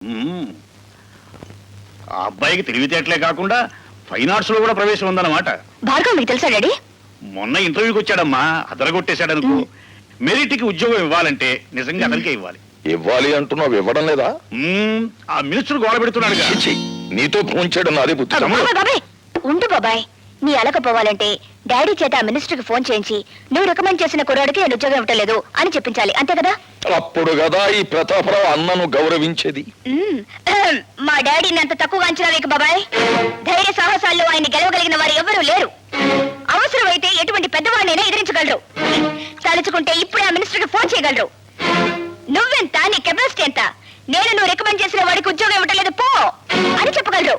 ఆ అబ్బాయికి తెలివితేటలే కాకుండా ఫైన్ ఆర్ట్స్ లో కూడా ప్రవేశం ఉందన్నమాట. భార్గవ్ మీకు తెలుసా డాడీ? మొన్న ఇంటర్వ్యూకి వచ్చాడమ్మా, అదరగొట్టేశాడు అనుకో. మెరిట్ కి ఉద్యోగం ఇవ్వాలంటే నిజంగా అతనికే ఇవ్వాలి. ఇవ్వాలి అంటున్నావు, ఇవ్వడం లేదా? ఆ మినిస్టర్ గోడ పెడుతున్నాడు. నీతో ఫోన్ చేయడం నాదే బుద్ధి. బాబాయ్ ఉండు బాబాయ్, నీ అలకపోవాలంటే డాడీ చేత ఆ మినిస్టర్ కి ఫోన్ చేయించి నువ్వు రికమెండ్ చేసిన కుర్రాడికి నేను ఉద్యోగం ఇవ్వలేదు అని చెప్పించాలి, అంతే కదా? అప్పుడు కదా ఈ ప్రతాపరావు అన్నను గౌరవించేది. మా డాడీని అంత తక్కువగా అంచనా వేయకు బాబాయ్. ధైర్య సాహసాల్లో ఆయన గెలవగలిగిన వారు ఎవరూ లేరు. అవసరమైతే ఎటువంటి పెద్దవాడినైనా ఎదిరించగలరు. తలుచుకుంటే ఇప్పుడే ఆ మినిస్టర్ కి ఫోన్ చేయగలరు. నువ్వెంత, నీ కెపాసిటీ ఎంత, నేను నువ్వు రికమెండ్ చేసిన వాడికి ఉద్యోగం ఇవ్వట్లేదు పో అని చెప్పగలరు.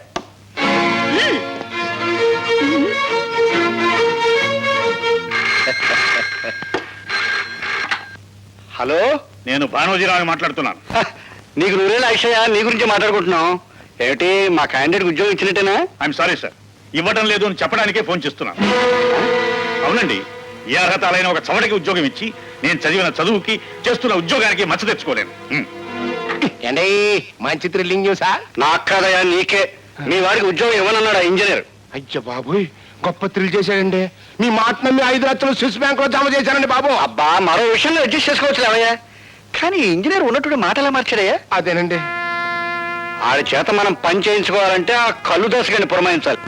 హలో, నేను భానోజీరావు మాట్లాడుతున్నాను. నీకు నువ్వేలా అక్షయ, నీ గురించి మాట్లాడుకుంటున్నాం. ఏమిటి, మా క్యాండిడేట్ ఉద్యోగం ఇచ్చినట్టేనా? ఐఎమ్ సారీ సార్, ఇవ్వడం లేదు అని చెప్పడానికే ఫోన్ చేస్తున్నాను. అవునండి, ఏ అర్హత అయిన ఒక చవటకి ఉద్యోగం ఇచ్చి నేను చదివిన చదువుకి చేస్తున్న ఉద్యోగానికి మచ్చ తెచ్చుకోలేను. ఏంటి మంచి థ్రిల్లింగ్ న్యూసా? నాకు కాదయా, నీకే. మీ వాడికి ఉద్యోగం ఇవ్వనన్నాడు ఇంజనీర్. అయ్యో బాబోయ్, గొప్ప థ్రిల్ చేశాడండి. మీ మాట నమ్మి 5 లక్షలు స్విస్ బ్యాంక్ లో జమ చేశానండి బాబు. అబ్బా, మరో విషయంలో అడ్జస్ట్ చేసుకోవచ్చు లేవయ్యా. కానీ ఇంజనీర్ ఉన్నట్టు మాటలా మార్చాడయ్యా. అదేనండి, ఆడి చేత మనం పని చేయించుకోవాలంటే ఆ కళ్ళు దశగాని పురమాయించాలి.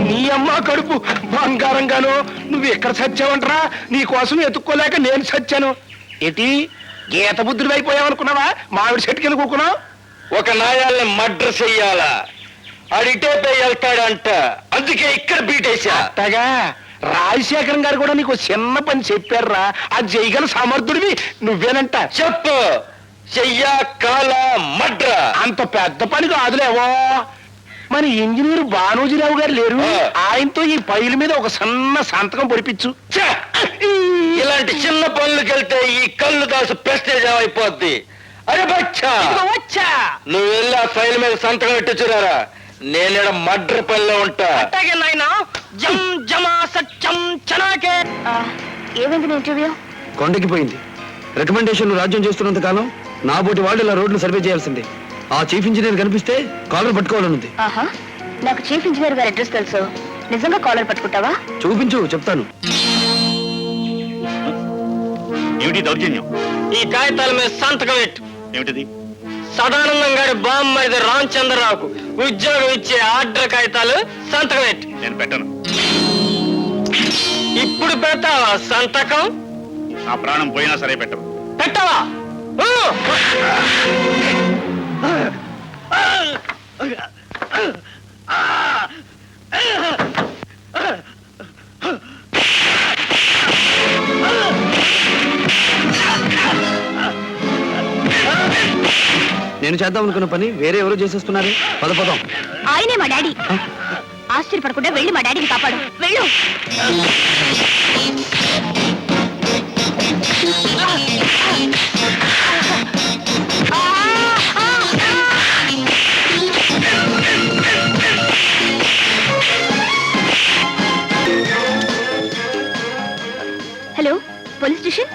నీ అమ్మ కడుపు బంగారంగాను. నువ్వు ఎక్కడ సచ్చావంటరా? నీ కోసం ఎత్తుక్కోలేక నేను సచ్చాను. ఏంటి, గీత బుద్ధుడు అయిపోయావనుకున్నావా? మామిడి చెట్టు కింద కూకున్నావు. ఒక నాయాల్ని మర్డర్ చెయ్యాలా, ఆడిటే పై వెళ్తాడంట, అందుకే ఇక్కడ బీటేశా. అట్టగా రాజశేఖరం గారు కూడా నీకు చిన్న పని చెప్పారా? అది చేయగల సమర్థుడివి నువ్వేనంట. చెప్పు, చెయ్యా కాల మడ్ర. అంత పెద్ద పని కాదులేవో. మన ఇంజనీర్ భానోజీరావు గారు లేరు, ఆయనతో ఈ ఫైల్ మీద ఒక సన్న సంతకం పొడిపించు. ఇలాంటి చిన్న పనులకెళ్తే ఈ కళ్ళు దాసు ప్రెస్టేజ్ అయిపోద్ది. అరే బచ్చా, వచ్చా నువ్వు వెళ్ళి ఆ ఫైల్ మీద సంతకం పెట్టించురారా. నేను మడ్ర పనిలో ఉంటా. ఏమైంది ఇంటర్వ్యూ? కొండకిపోయింది. రికమెండేషన్లు రాజ్యం చేస్తున్నంత కాలం నా బోటి వాళ్ళు ఇలా రోడ్లు సర్వే చేయాల్సిందే. ఆ చీఫ్ ఇంజనీర్ కనిపిస్తే కాలర్ పట్టుకోవాలనుంది. నాకు చీఫ్ ఇంజనీర్ గారి అడ్రస్ తెలుసు. నిజంగా కాలర్ పట్టుకుంటావా? చూపించు, చెప్తాను. ఏమిటి దౌర్జన్యం? ఈ కాగితాల మీద సంతకం పెట్టు. ఏమిటిది? సదానందం గారి బామ్మది రామచంద్రరావుకు ఉద్యోగం ఇచ్చే ఆర్డర్ కాగితాలు సంతకం పెట్టు. నేను పెట్టను. ఇప్పుడు పెడతావా సంతకం? నా ప్రాణం పోయినా సరే పెట్టను. పెట్టవా? నేను చేద్దాం అనుకున్న పని వేరే ఎవరో చేసేస్తున్నారు. పదం. ఆయనే మా డాడీ. ఆశ్చర్యపడకుండా వెళ్ళి మా డాడీని కాపాడు. వెళ్ళు. Hello, police station.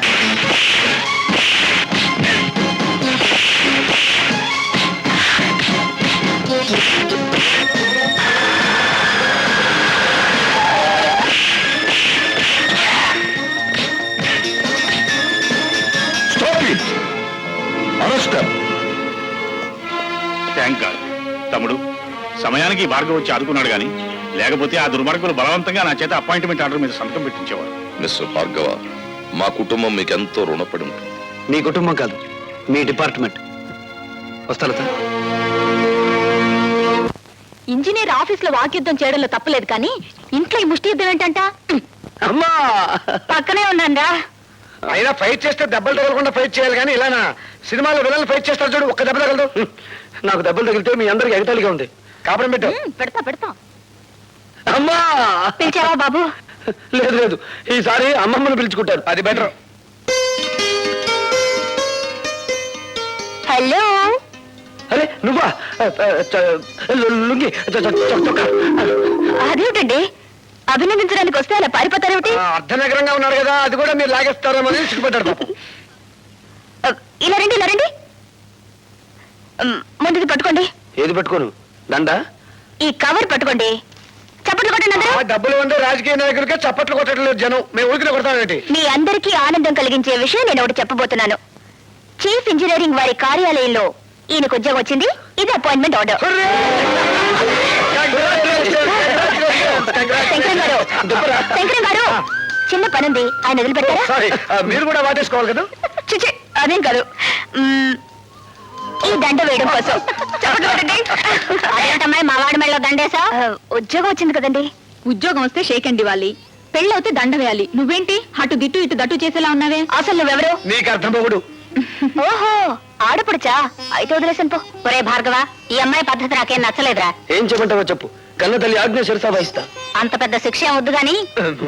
Thank God. తమ్ముడు, సమయానికి భార్గవ్ వచ్చి ఆదుకున్నాడు గాని లేకపోతే ఆ దుర్మార్గులు బలవంతంగా నా చేత అపాయింట్మెంట్ ఆర్డర్ మీద సంతకం పెట్టించేవారు. మిస్టర్ భార్గవ, మా కుటుంబం మీకెంతో రుణపడి ఉంటుంది. మీ కుటుంబం కాదు, మీ డిపార్ట్మెంట్. వస్తా లత. ఇంజనీర్ ఆఫీస్ లో వాక్యుద్ధం చేయడంలో తప్పలేదు, కానీ ఇంట్లో ఈ ముష్టి యుద్ధం ఏంటంట? అమ్మా, పక్కనే ఉన్నారా? అయినా ఫైట్ చేస్తే దెబ్బలు తగలకుండా ఫైట్ చేయాలి, కానీ ఇలానా? సినిమాలో విలన్లు ఫైట్ చేస్తారు చూడు, ఒక్క దెబ్బ తగలదు. నాకు దెబ్బలు తగిలితే మీ అందరికి ఎగతాళిగా ఉంది. కాపురం పెట్టు. పెడతా. అమ్మా, పిలిచావా బాబు? లేదు, ఈసారి అమ్మమ్మను పిలుచుకుంటారు, అది బెటర్. హలో. అరే నువ్వా లుంగి చొక్కా. అదేమిటండి అభినందించడానికి వస్తే అలా పారిపోతారేమిటి? అర్ధనగరంగా ఉన్నారు కదా, అది కూడా మీరు లాగేస్తారేమో అని సిగ్గుపడ్డాడు పాపం. ఇలా రండి ఇలా రండి. ముందుది పట్టుకోండి. ఏది పట్టుకోను? దండ? ఈ కవర్ పట్టుకోండి. చప్పట్లు కొట్టండి అందరూ. డబ్బులు ఉండే రాజకీయ నాయకులకే చప్పట్లు కొట్టడం లేదు జనం, మేము ఊరికి కొడతామేంటి? మీ అందరికీ ఆనందం కలిగించే విషయం నేను ఒకటి చెప్పబోతున్నాను. చీఫ్ ఇంజనీరింగ్ వారి కార్యాలయంలో ఈయనకు ఉద్యోగం వచ్చింది. ఇది అపాయింట్మెంట్ ఆర్డర్. శంకరం గారు చిన్న పనుంది, ఆయన వదిలిపెట్టారా? సారీ, మీరు కూడా వాటేసుకోవాలి కదా. చిచి అదేం కాదు. ఈ దండ వేయడం కోసం. అదేంటమ్మాయి మా వాడి మెళ్ళలో దండేసా? ఉద్యోగం వచ్చింది కదండి. ఉద్యోగం వస్తే షేక్ అండ్ ఇవ్వాలి, పెళ్ళవుతే దండ వేయాలి. నువ్వేంటి అటు దిట్టు ఇటు దట్టు చేసేలా ఉన్నావే? అసలు నువ్వెవరు? నీకు అర్థమవుడు. ఓహో ఆడపడుచా? అయితే వదిలేసాను పో. ఒరే భార్గవ, ఈ అమ్మాయి పద్ధతి నాకేం నచ్చలేదురా. ఏం చెప్పంటావో చెప్పు, కన్న తల్లి ఆజ్ఞ శిరసా వహిస్తా. అంత పెద్ద శిక్ష ఏం వద్దు గాని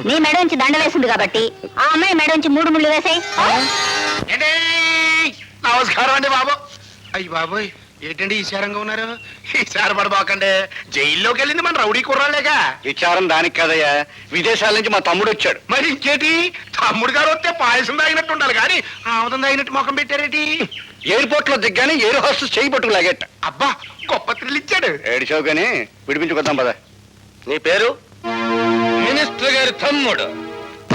నీ మెడ నుంచి దండ వేసింది కాబట్టి ఆ అమ్మాయి మెడ నుంచి 3 ముళ్ళు వేసాయి. నమస్కారం అండి బాబు. అయ్యి బాబోయ్, ఏంటండి ఈశారంగా ఉన్నారు? ఈసారి పడబాకండి, జైల్లోకి వెళ్ళింది మన రౌడీ కుర్రాలేగా. విచారం దానికి కదయ్యా, విదేశాల నుంచి మా తమ్ముడు వచ్చాడు. మరి ఇంకేటి, తమ్ముడు గారు వస్తే పాయసం తాగినట్టు ఉండాలి కానీ ఆముదం తాగినట్టు ముఖం పెట్టారేటి? ఎయిర్పోర్ట్ లో దిగ్గానే ఎయిర్ హోస్టెస్ చేయి పట్టుకు లాగేట. అబ్బా, గొప్ప థ్రిల్ ఇచ్చాడు. ఏడిచావు కానీ విడిపించుకొద్దాం పద. నీ పేరు? మినిస్టర్ గారి తమ్ముడు.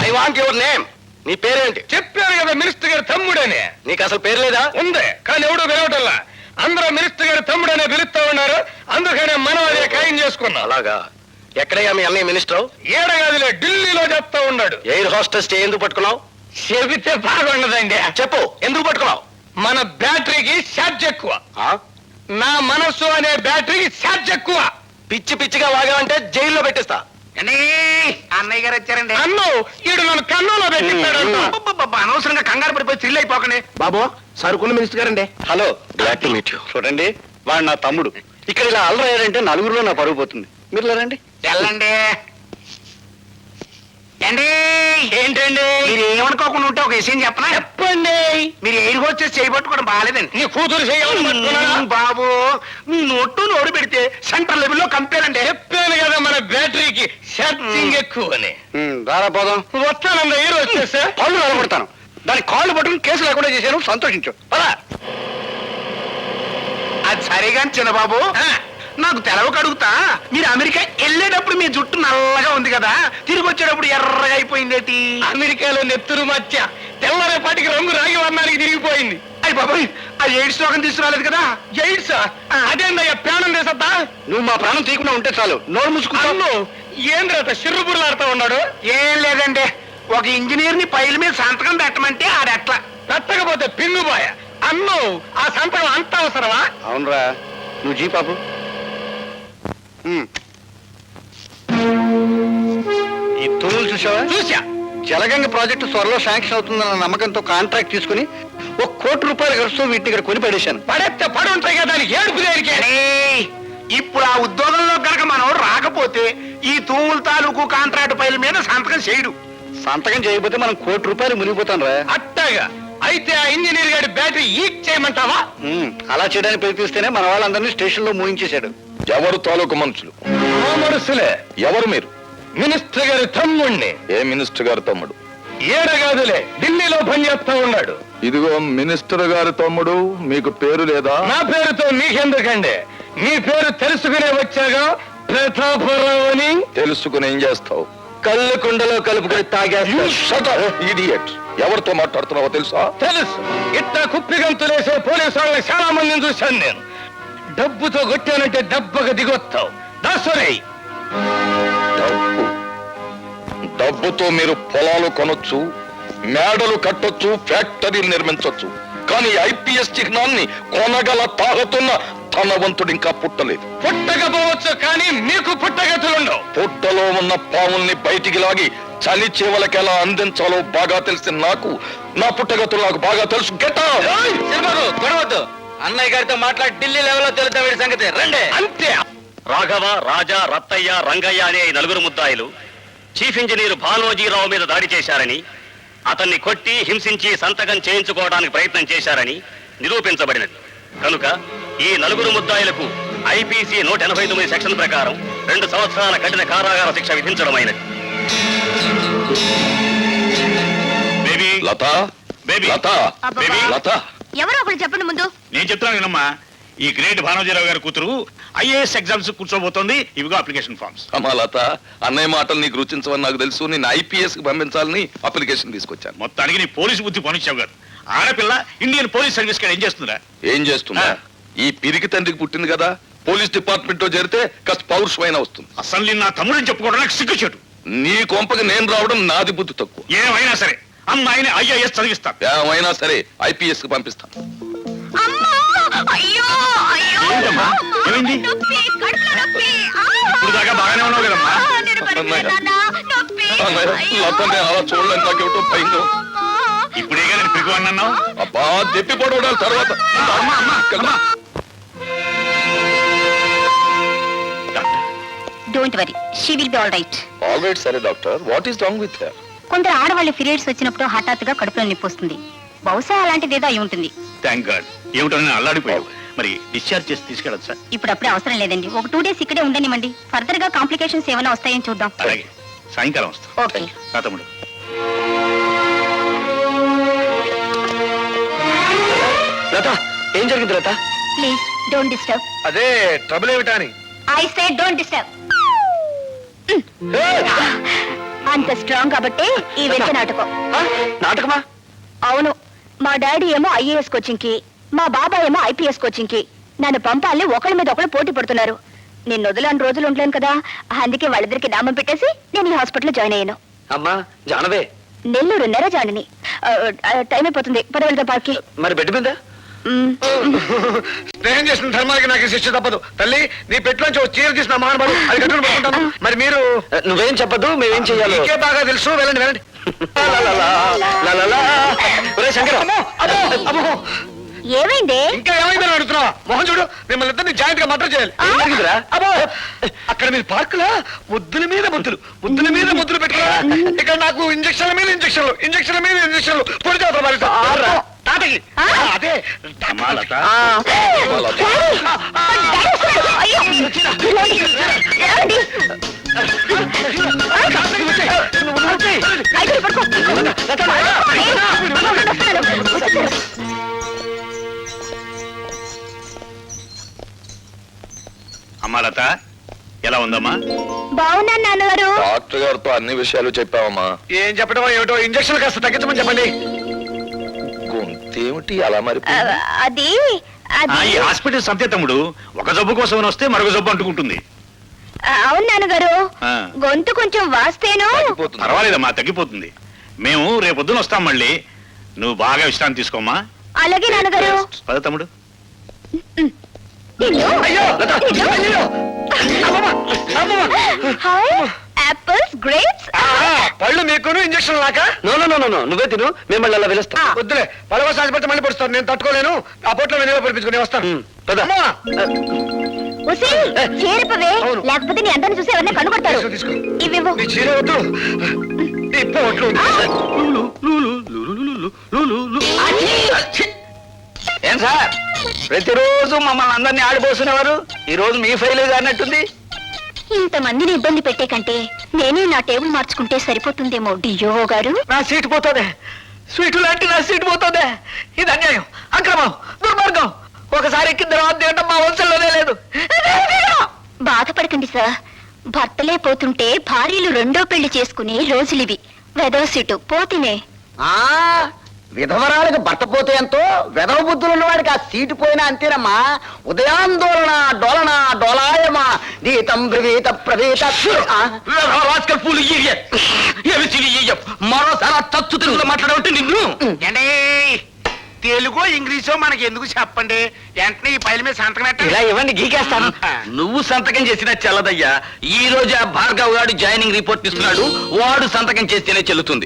I want your name. నీ పేరేంటి? చెప్పారు కదా మినిస్టర్ గారి తమ్ముడని. నీకు అసలు పేరు లేదా? ఉంది, కానీ ఎవడు పిలవటల్లా. అందరూ మినిస్టర్ గారి తమ్ముడనే పిలుస్తా ఉన్నారు, అందుకనే మనం అదే ఖాయం చేసుకున్నాం. అలాగా? ఎక్కడయ్యా మీ అన్నయ్య మినిస్టర్? ఏడగాదిలే, ఢిల్లీలో చెప్తా ఉన్నాడు. ఎయిర్ హోస్టెస్ ఎందుకు పట్టుకున్నావు? చెబితే బాగుండదండి. చెప్పు, ఎందుకు పట్టుకున్నావు? మన బ్యాటరీకి ఛార్జ్ ఎక్కువ. ఆ? నా మనస్సు అనే బ్యాటరీకి ఛార్జ్ ఎక్కువ. పిచ్చి పిచ్చిగా వాగావంటే జైల్లో పెట్టిస్తా. అన్నయ్య గారు వచ్చారండి. అన్ను ఈడు నన్ను కన్నులో పెట్టిస్తాడు. అనవసరంగా కంగారు పడిపోయి థ్రిల్ అయిపోకనే. బాబు, సరుకున్న మినిస్టర్ గారండి. Hello, glad to meet you. చూడండి, వాడు నా తమ్ముడు. ఇక్కడ ఇలా అల్లరయ్యారంటే నలుగురిలో నా పరుగు పోతుంది. మీరు రండి. వెళ్ళండి. ఏంటండి మీరు ఏమనుకోకుండా ఉంటే ఒక విషయం చెప్పనా? చెప్పండి. మీరు ఎయిర్ హోస్టెస్ చేయబట్టుకోవడం బాగాలేదండి. నీ కూతురు చేయాలి బాబు. మీ నోడు పెడితే సెంట్రల్ లెవెల్లో కంపేర్ అంటే. చెప్పాను కదా మన బ్యాటరీకి ఛార్జింగ్ ఎక్కువ అని. రారా పోదాం. వస్తానండి, ఎయిర్ హోస్టెస్. పళ్ళు నిలబడతాను. దాని కాళ్ళు పట్టుకుని కేసు లేకుండా చేశాను, సంతోషించు. పదా. అది సరేగాని చిన్నబాబు, నాకు తెలవక అడుగుతా, మీరు అమెరికా వెళ్ళేటప్పుడు మీ జుట్టు నల్లగా ఉంది కదా, తిరిగి వచ్చేటప్పుడు ఎర్రగా అయిపోయిందేటి? అమెరికాలో నెత్తురు మధ్య తెల్లరేపాటికి రంగు రాగి వర్ణానికి తిరిగిపోయింది. అయ్యి బాబాయ్, ఆ ఎయిడ్స్ రోగం తీసుకురాలేదు కదా? ఎయిడ్స్ అదేందయ్యా, ప్రాణం తీసద్దా? నువ్వు మా ప్రాణం తీయకుండా ఉంటే చాలు. నోరు మూసుకుంటాను. ఏంద్రత సిర్రుబుర్లాడుతూ ఉన్నాడు? ఏం లేదండి, ఒక ఇంజనీర్ ని పైల మీద సంతకం పెట్టమంటే ఆడెట్లా పెట్టకపోతే పిన్నుబాయ. అన్ను ఆ సంతకం అంత అవసరమా? అవునరా, నువ్వు జీ పాపు. ఈ తూములు చూసావా? చూసా. జలగంగ ప్రాజెక్టు త్వరలో శాంక్షన్ అవుతుందన్న నమ్మకంతో కాంట్రాక్ట్ తీసుకుని ₹1 కోటి ఖర్చుతో వీటిని ఇక్కడ కొని పడేశాను. పడేస్తే పడి ఉంటాయి కదా, దానికి ఏడుపు దేనికే? ఇప్పుడు ఆ ఉద్యోగంలో కనుక మనం రాకపోతే ఈ తూముల తాలూకు కాంట్రాక్ట్ పైల మీద సంతకం చేయడు. సంతకం చేయకపోతే మనం ₹1 కోటి మునిగిపోతాం రా. అట్టగా అయితే ఆ ఇంజనీర్ గారి బ్యాటరీ ఈక్ చేయమంటావా? అలా చేయడానికి ప్రయత్నిస్తేనే మన వాళ్ళందరినీ స్టేషన్ లో మూయించేశాడు. ఎవరు తాలూకు మనుషులు? ఆ మనసులే. ఎవరు మీరు? మినిస్టర్ గారి తమ్ముణ్ణి. ఏ మినిస్టర్ గారి తమ్ముడు? ఏడగాదులే, ఢిల్లీలో పనిచేస్తా ఉన్నాడు. ఇదిగో మినిస్టర్ గారి తమ్ముడు, మీకు పేరు లేదా? నా పేరుతో మీకెందుకండి, మీ పేరు తెలుసుకునే వచ్చాగా. ప్రతాపరావు అని. తెలుసుకుని ఏం చేస్తావు? కళ్ళు కుండలో కలుపుకొని తాగేస్తా. ఇడియట్. ఎవరితో మాట్లాడుతున్నావో తెలుసా? తెలుసు, ఇట్లా కుప్పిగంతులేసే పోలీసు వాళ్ళని చాలా మందిని చూశాను నేను. డబ్బుతో కొట్టానంటే దెబ్బగా దిగొస్తావు. దాసరే, డబ్బుతో మీరు పొలాలు కొనొచ్చు, మేడలు కట్టొచ్చు, ఫ్యాక్టరీలు నిర్మించొచ్చు. కానీ ఐపీఎస్ చిహ్నాన్ని కొనగల తాగుతున్న ధనవంతుడు ఇంకా పుట్టలేదు. పుట్టకపోవచ్చు, కానీ మీకు పుట్టగతులుండవు. పుట్టలో ఉన్న పాముల్ని బయటికి లాగి చలి చేవలకి ఎలా అందించాలో బాగా తెలిసిన నాకు నా పుట్టగతులు నాకు బాగా తెలుసు. గొడవద్దు, అన్నయ్య గారితో మాట్లాడి ఢిల్లీ లెవెల్లో తెలుద్దాం వీడి సంగతి. రండి. అంతే. రాఘవ, రాజా, రత్తయ్య, రంగయ్య అనే 4 ముద్దాయిలు చీఫ్ ఇంజనీర్ భానోజీరావు మీద దాడి చేశారని, అతన్ని కొట్టి హింసించి సంతకం చేయించుకోవడానికి ప్రయత్నం చేశారని నిరూపించబడినది. కనుక ఈ 4 ముద్దాయిలకు ఐపీసీ 189 సెక్షన్ ప్రకారం 2 సంవత్సరాల కఠిన కారాగార శిక్ష విధించడమైనది. బేబీ లత బేబీ లత బేబీ లత ఎవరో ఒకరు చెప్పండి ముందు. నేను చెప్తున్నాను వినమ్మా. ఈ గ్రేట్ భానోజీరావు గారి కూతురు ఐఏఎస్ ఎగ్జామ్స్ కూర్చోబోతోంది. ఇవిగో అప్లికేషన్ ఫార్మ్స్. అమ్మా లత, అన్నయ్య మాటలు నీకు రుచించవని నాకు తెలుసు. నేను ఐపీఎస్ కి పంపించాలని అప్లికేషన్ తీసుకొచ్చాను. మొత్తానికి నీ పోలీసు బుద్ధి పనిచ్చావు గారు. ఆడపిల్ల ఇండియన్ పోలీస్ సర్వీస్ కాడ ఏం చేస్తుందా? ఏం చేస్తున్నా? ఈ పిరికి తండ్రికి పుట్టింది కదా, పోలీస్ డిపార్ట్మెంట్ లో చేరితే కాస్త పౌరుషమైన వస్తుంది. అసలు నేను నా తమ్ముడిని చెప్పుకోవడం నాకు సిగ్గుచేటు. నీ కొంపకి నేను రావడం నాది బుద్ధి తక్కువ. ఏమైనా సరే అమ్మాయిని ఐఏఎస్ చదివిస్తాను. ఏమైనా సరే ఐపీఎస్ కి పంపిస్తాను. అయ్యో అయ్యో ఏంటమ్మా? ఏమైంది? నొప్పి, కడుపులో నొప్పి. ఇప్పుడు దాకా బాగానే ఉన్నావు కదమ్మా. నేను పడిపోయాను, నాన్న. నొప్పి. అయ్యో. లతనే అలా చూడలేని నాకేమిటో భయంగా ఉంది. ఇప్పుడేగా నేను పిగువాడిని అన్నావు. అబ్బా తెప్పి పడవడాలి తర్వాత. Don't worry, she will be all right. Alright సరే doctor, what is wrong with her? కొందరు ఆడవాళ్ళ పీరియడ్స్ వచ్చినప్పుడు హఠాత్తుగా కడుపులో నొప్పి వస్తుంది. బహుశా అలాంటిదేదో అయి ఉంటుంది. Thank God. ఏమిటో నేను అల్లాడిపోయావు. మరి డిశ్చార్జ్ చేసి తీసుకెళ్ళొచ్చా? ఇప్పుడప్పుడే అవసరం లేదండి. ఒక 2 days ఇక్కడే ఉండనివ్వండి. ఫర్దర్ గా కాంప్లికేషన్స్ ఏమైనా వస్తాయని చూద్దాం. అలాగే, సాయంకాలం వస్తా. ఓకే. రా తమ్ముడు. లత, ఏం జరిగింది లత? Please don't disturb. అదే ట్రబుల్ ఏమిటా అని. I say don't disturb. అంత స్ట్రాంగ్ కాబట్టి ఈ వెంట నాటకం. నాటకమా? అవును, మా డాడీ ఏమో ఐఏఎస్ కోచింగ్ కి, మా బాబాయ్ ఏమో ఐపీఎస్ కోచింగ్ కి. నన్ను పంపాలని ఒకళ్ళ మీద ఒకళ్ళు పోటీ పడుతున్నారు. నేను వదలని రోజులు ఉండలేను కదా, అందుకే వాళ్ళిద్దరికి నామం పెట్టేసి నేను ఈ హాస్పిటల్లో జాయిన్ అయ్యాను. అమ్మా జానవే, నెల్లూరు నెరజానిని. టైం అయిపోతుంది, పదవెళ్తా పార్కి. మరి బెడ్ మీద స్నేహం చేసిన ధర్మానికి నాకు శిక్ష తప్పదు. తల్లి, నీ పెట్టులోంచి ఒక చీర తీసిన మహానుభావుడు అది కట్టుకుని పడుకుంటాను. మరి మీరు నువ్వేం చెప్పదు, మేమేం చెయ్యాలి? నీకే బాగా తెలుసు. వెళ్ళండి వెళ్ళండి. శంకర్, ఏమైంది? ఇంకా ఏమైందని అడుగుతున్నావా? మోహన్ చూడు, మిమ్మల్ని ఇద్దరిని జాయింట్ గా మటర్ చేయాలి. ఏం జరిగిందిరా? అబ్బో, అక్కడ మీరు పార్కులా ముద్దుల మీద ముద్దులు, ముద్దుల మీద ముద్దులు పెట్టుకున్నా. ఇక్కడ నాకు ఇంజక్షన్ల మీద ఇంజక్షన్లు, ఇంజక్షన్ల మీద ఇంజక్షన్లు. పొడి చేస్తారు మరి తాతకి. అదే అమ్మా లత, అయ్యో, ఏమండి? అయితే పడుకో. అమ్మా లత, ఎలా ఉందమ్మా? బాగున్నాను నాన్నగారు. డాక్టర్ గారితో అన్ని విషయాలు చెప్పావమ్మా. ఏం చెప్పడం ఏమిటో, ఇంజక్షన్ కాస్త తగ్గించమని చెప్పండి. గొంతేమిటి అలా మరి? అది ఈ హాస్పిటల్ సంతే తమ్ముడు, ఒక జబ్బు కోసం వస్తే మరొక జబ్బు అంటుకుంటుంది. అవును నాన్నగారు, ఆ. గొంతు కొంచెం వాస్తేను. పర్వాలేదమ్మా, తగ్గిపోతుంది. మేము రేపొద్దున వస్తాం మళ్ళీ. నువ్వు బాగా విశ్రాంతి తీసుకోమ్మా. అలాగే నాన్నగారు. పద తమ్ముడు. Apples, grapes. పళ్ళు మీకును ఇంజక్షన్ లాక. నో నో నో నో, నువ్వే తిను, మేము మళ్ళీ అలా పిలుస్తాం. వద్దులే, పలవ సాధిపడితే మళ్ళీ పడుస్తాను. నేను తట్టుకోలేను. ఆ పొట్లో వెనుక పడిపించుకుని వస్తాను. పద. అమ్మా! ఉసి, చేరిపవే, అవును. లేకపోతే నీ అందరిని చూసి ఎవరిని కనుగొడతారు. తీసుకో, తీసుకో. ఇవివ్వు. నీ చీర వద్దు, ఈ పొట్లు వద్దు. ఏం సార్, ప్రతిరోజు మమ్మల్ని అందరినీ ఆడిపోస్తున్నవారు ఈ రోజు మీ ఫైల్ అన్నట్టుంది. ఇంతమందిని ఇబ్బంది పెట్టే కంటే నేనే నా టేబుల్ మార్చుకుంటే సరిపోతుందేమో డియో గారు. నా సీటు పోతుందే, స్వీటు లాంటి నా సీటు పోతుందే. ఇది అన్యాయం, అక్రమం, దుర్మార్గం. ఒకసారి ఎక్కిన తర్వాత తినడం మా వంశంలోనే లేదు. బాధపడకండి సార్, భర్తలే పోతుంటే భార్యలు రెండో పెళ్లి చేసుకునే రోజులివి. వెదవ సీటు పోతినే. విధవరాలకు భర్త పోతే ఎంతో, వెధవ బుద్ధులు ఉన్నవాడికి ఆ సీటు పోయినా అంతేనమ్మా. ఉదయాందోళన డోలన డోలాయమా దీతం బ్రవీత ప్రవీత. మరోసారి తచ్చు తెలుగులో మాట్లాడవంటే నిన్ను. తెలుగు ఇంగ్లీషో మనకి ఎందుకు చెప్పండి. వెంటనే ఈ పైల మీద సంతకం పెట్టండి. ఇలా ఇవ్వండి, గీకేస్తాను. నువ్వు సంతకం చేసినా చెల్లదయ్యా. ఈ రోజు ఆ భార్గవ్ గారు జాయినింగ్ రిపోర్ట్ ఇస్తున్నాడు, వాడు సంతకం చేస్తేనే చెల్లుతుంది.